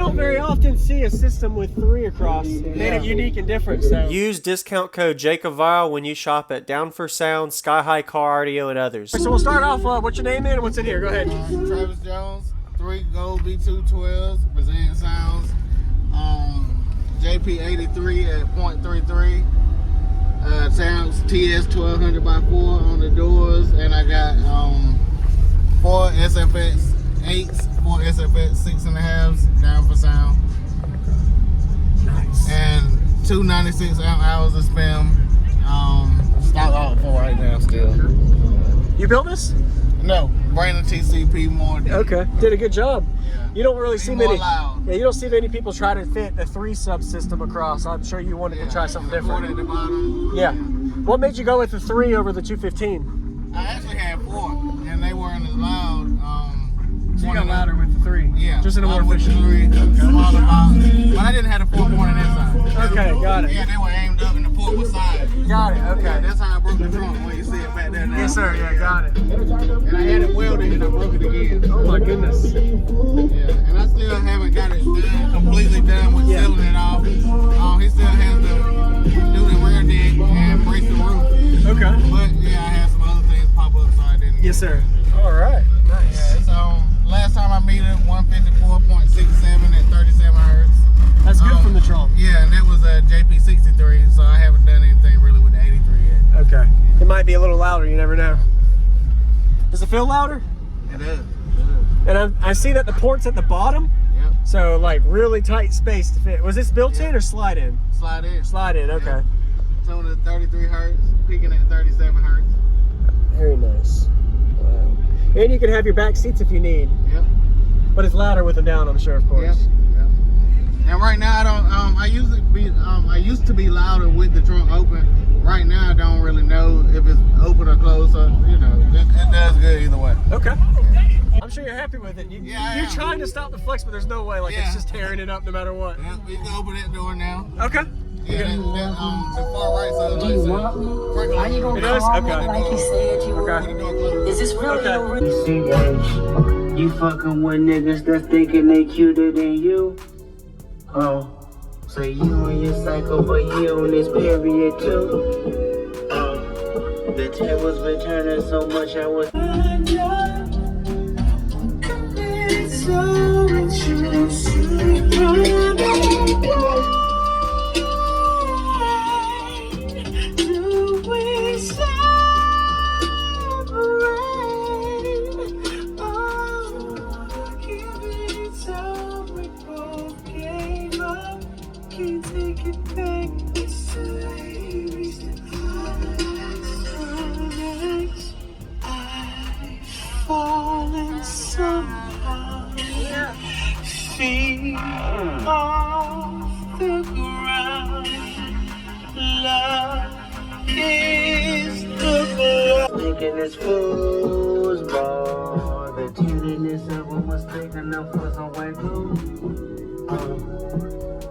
don't very often see a system with 3 across. Made it unique and different. So use discount code JacobViral when you shop at Down for Sound, SkyHigh Car Audio, and others. So we'll start off. What's your name and what's in here? Go ahead. Travis Jones, 3 gold V212s, Brazilian sounds. JP83 at .33. Sounds TS 1200 by 4 on the doors, and I got 4 SFX 8s, 4 SFX 6.5s down for sound. Nice. And 2 96 amp hours of spam. Stock all 4 right now still. You built this? No, Brandon TCP more. Okay, did a good job. Yeah. You don't really see many. Loud. Yeah, you don't see many people try to fit a 3 subsystem across. I'm sure you wanted to try something different. At the bottom. Yeah. What made you go with the 3 over the 215? I actually had 4, and they weren't as loud. So you got louder with the 3. Yeah. Just in a more with efficient. 3, smaller box. But I didn't have the 4-point inside. Okay, got it. Yeah, they were aimed up, and the port was side. Got it. Okay. Yeah, that's how I broke the trunk when you see it back there now. Yes, sir. Yeah, got it. And I had it welded, and I broke it again. Oh my goodness. Yeah, and I still haven't got it done, completely done with sealing it off. He still has to do the rear deck and brace the roof. Okay. But yeah, I had some other things pop up, so I didn't. Yes, sir. All right. Nice. Yeah, it's last time I measured 154.67 at 37 hertz. That's good from the trunk. Yeah, and that was a JP63, so I haven't done anything really with the 83 yet. Okay. It might be a little louder. You never know. Does it feel louder? It is. And I see that the port's at the bottom. Yep. So like really tight space to fit. Was this built in or slide in? Slide in. Slide in. Okay. Yep. Tuned at 33 hertz, peaking at 37 hertz. Very nice. Wow. And you can have your back seats if you need. Yep. But it's louder with them down, I'm sure, of course. Yep. Yep. And right now I don't. I used to be louder with the trunk open. Right now I don't really know if it's open or closed. So you know, it does good either way. Okay. Yeah. I'm sure you're happy with it. Yeah, you're trying to stop the flex, but there's no way. Like it's just tearing it up no matter what. Yeah, we can open that door now. Okay. Yeah, the far right side Do you want me? Are you gonna It does? call me Okay. like you said you were? Okay. Is this really Okay. your real? CH, you fucking with niggas that's thinking they cuter than you. Oh, so you and your psycho, but you on this period too. The tables been turning so much I was. Feet off the ground. Love is the blood. Thinking it's foosball. The tenderness of them was taking up for some white food.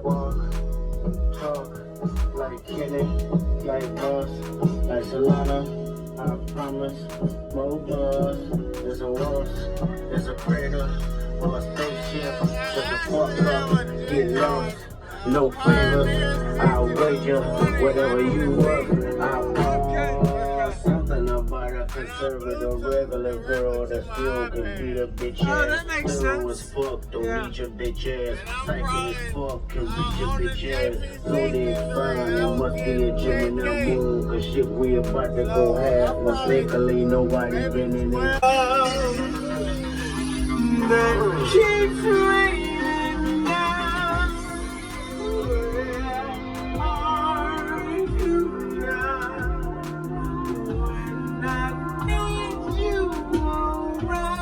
Walk, talk, like Kenny, like Boss, like Solana. I promise, more buzz. There's a waltz, there's a crater. On a spaceship, with the fork up, get lost, no favors, I'll wager, whatever you want, I'll something about a conservative regular girl that still can beat a bitch ass. Oh, that makes sense. As fuck, don't beat your bitch ass. Psycho as fuck, can beat your bitch ass. So they fine, it must be a Gemini moon, cause shit we about to go half. Mistakenly, nobody been in it. That keeps raining down. Where are you now? When I need you around.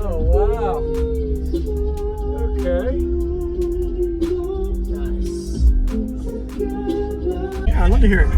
Oh wow. Okay. Nice. Yeah, I'd love to hear it.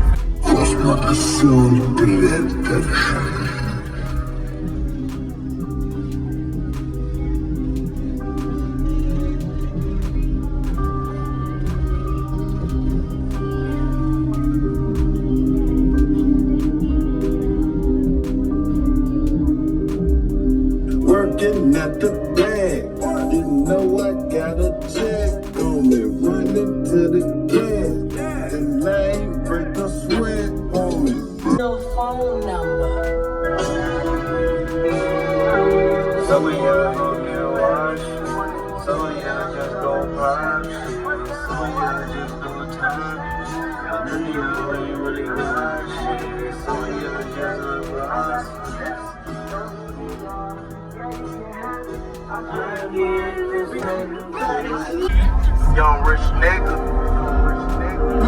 I got a check on me, running to the gas. And lane break a sweat on me. No phone number. Some of y'all gon' get washed. Some of y'all just gon' pop. Some of y'all just do time. None of y'all ain't really got shit. Some of y'all just unlost. Young rich nigga.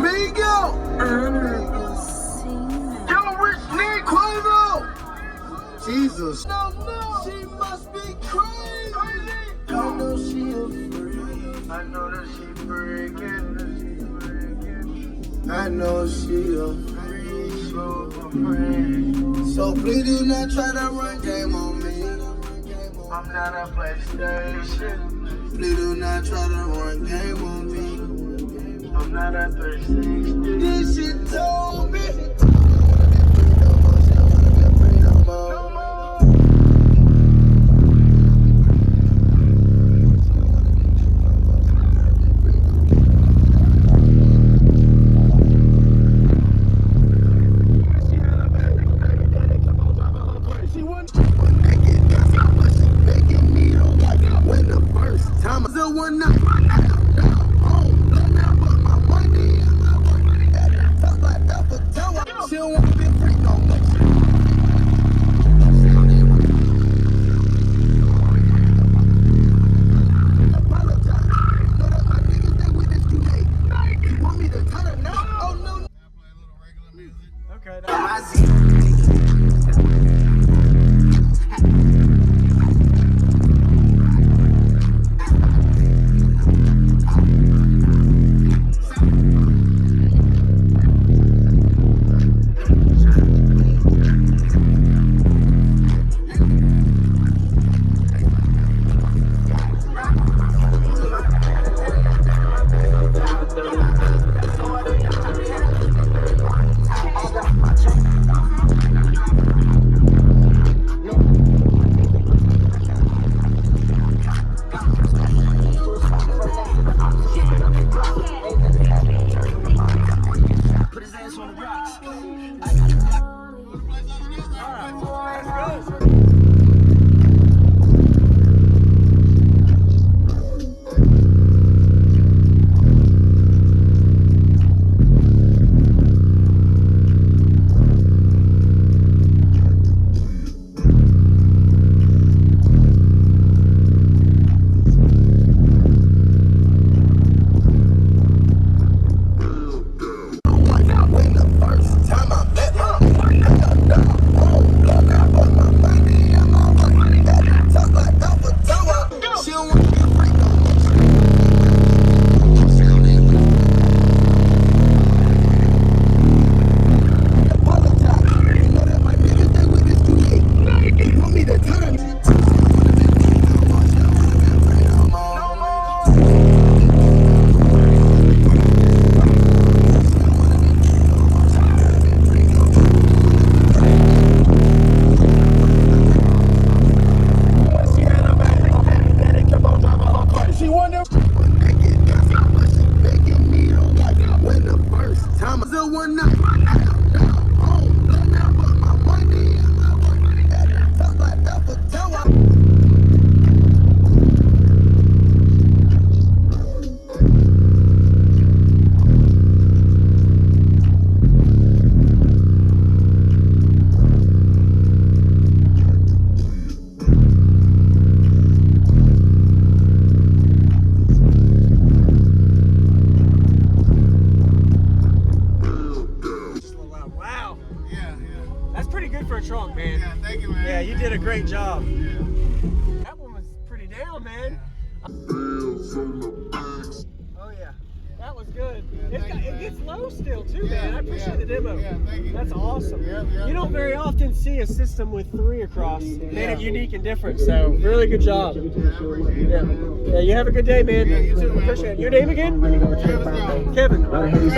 Migo! Honorable Senior. Young rich nigga! Quavo! Jesus. No, she must be crazy. I know she a freak. I know that she freaking. I know she a freak. Super freak. So please do not try to run game on me. I'm not a PlayStation. Please do not try to run game on me. I'm not a 360. This shit told me. trunk, man. Yeah, thank you, man. Yeah, you did a great job. Yeah. That one was pretty down, man. Oh yeah, that was good. It gets low still too, man. I appreciate the demo. Yeah, thank you. That's awesome. Yeah. You don't very often see a system with 3 across. Made it unique and different. So really good job. Yeah. Yeah. You have a good day, man. Yeah, you too, man. Appreciate it. Your name again? Travis. Kevin. Travis.